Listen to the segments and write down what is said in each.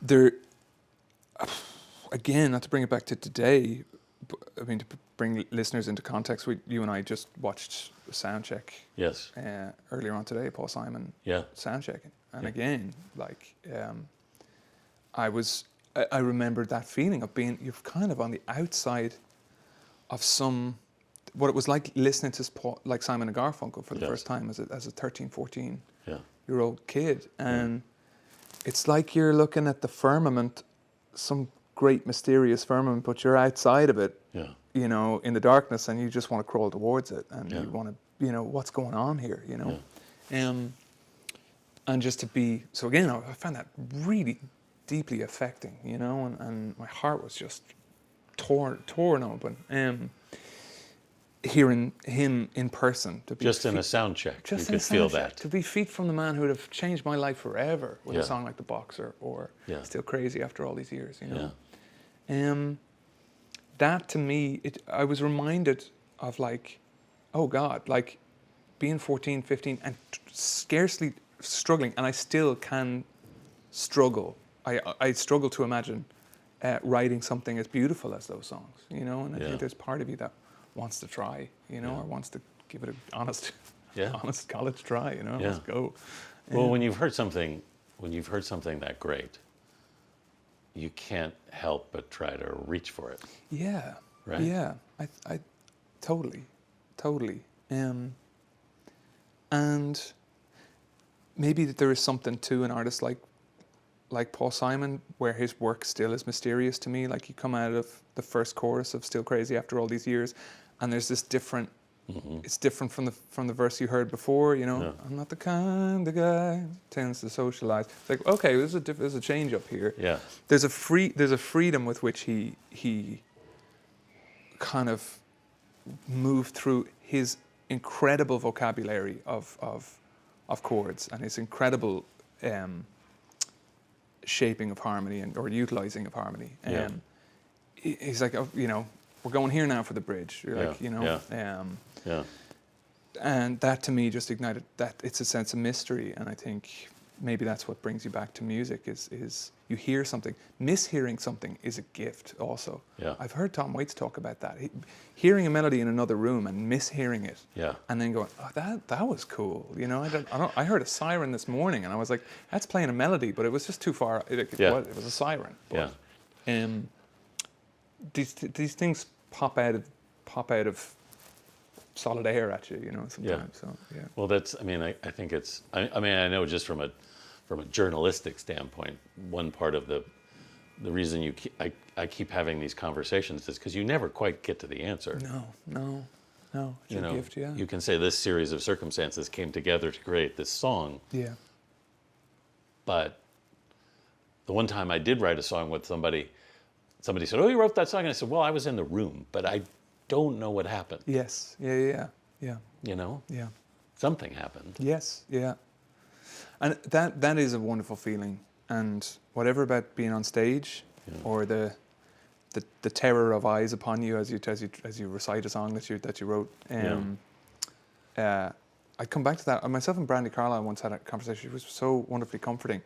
there, again, not to bring it back to today, but, I mean, to bring listeners into context, you and I just watched a sound check. Yes. Earlier on today, Paul Simon. Yeah. Sound checking, and again, like, I remembered that feeling of being, you're kind of on the outside of what it was like listening to like Simon and Garfunkel for the first time as a 13, 14-year-old kid, and it's like you're looking at the firmament, some great mysterious firmament, but you're outside of it, you know, in the darkness, and you just want to crawl towards it, and you want to, you know, what's going on here, you know, and just to be, so again, I found that really deeply affecting, you know, and my heart was just torn open. Hearing him in person, to be just in a sound check, just you could feel that. To be feet from the man who would have changed my life forever with a song like The Boxer or Still Crazy after all these years, you know. That to me, I was reminded of, like, oh God, like being 14, 15 and scarcely struggling, and I still can struggle. I struggle to imagine writing something as beautiful as those songs, you know, and I think there's part of you that wants to try, you know, or wants to give it an honest college try, you know, let's go. Well, when you've heard something that great, you can't help but try to reach for it. Yeah. Right? Yeah. I totally. And maybe that there is something to an artist like Paul Simon, where his work still is mysterious to me. Like, you come out of the first chorus of Still Crazy after all these years, and there's this different, it's different from the verse you heard before, you know, I'm not the kind of guy who tends to socialize. It's like, okay, there's a change up here. Yeah. There's a freedom with which he kind of moved through his incredible vocabulary of chords and his incredible shaping of harmony or utilizing of harmony. He's like, oh, you know, we're going here now for the bridge. You're like, you know, and that to me just ignited that. It's a sense of mystery, and I think maybe that's what brings you back to music is you hear something. Mishearing something is a gift also. I've heard Tom Waits talk about that. Hearing a melody in another room and mishearing it, and then going, oh, that was cool. You know, I heard a siren this morning, and I was like, that's playing a melody, but it was just too far. It was a siren. But, these things pop out of solid air at you, you know, sometimes. So Well, that's, I mean, I think it's, I mean, I know just from a journalistic standpoint, one part of the reason I keep having these conversations is because you never quite get to the answer. No. It's a gift, You can say this series of circumstances came together to create this song. Yeah. But the one time I did write a song with somebody said, oh, you wrote that song? And I said, well, I was in the room, but I don't know what happened. Yes. Yeah. You know? Yeah. Something happened. Yes. Yeah. And that is a wonderful feeling. And whatever about being on stage or the terror of eyes upon you as you recite a song that you wrote. I come back to that. Myself and Brandy Carlisle once had a conversation. It was so wonderfully comforting,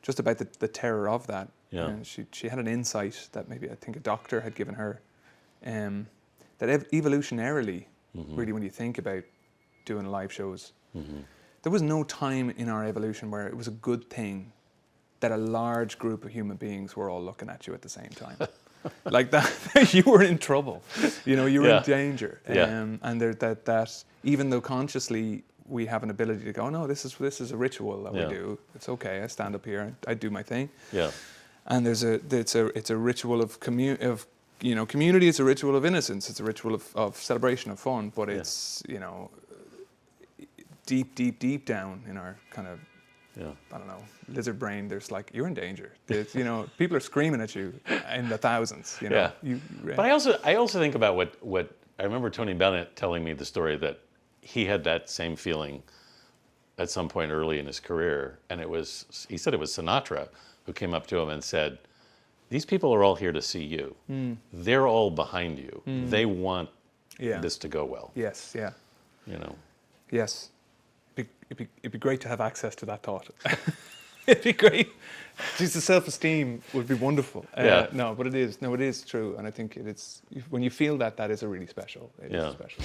just about the terror of that. And she had an insight that maybe I think a doctor had given her, that evolutionarily, really, when you think about doing live shows, there was no time in our evolution where it was a good thing that a large group of human beings were all looking at you at the same time. Like that, you were in trouble. You know, you were in danger. And that even though consciously we have an ability to go, no, this is a ritual that we do. It's okay. I stand up here and I do my thing. And it's a ritual of community. It's a ritual of innocence. It's a ritual of celebration, of fun. But it's, you know, deep down in our kind of, I don't know, lizard brain, there's like, you're in danger. You know, people are screaming at you in the thousands, you know. But I also think about what I remember Tony Bennett telling me the story that he had that same feeling at some point early in his career. And he said it was Sinatra who came up to him and said, these people are all here to see you. They're all behind you. They want this to go well. Yes, yeah. You know. Yes. It'd be great to have access to that thought. It'd be great Just the self-esteem would be wonderful. Yeah. No, but it is. No, it is true, and I think it's when you feel that, that is a really special. It is Yeah. a special.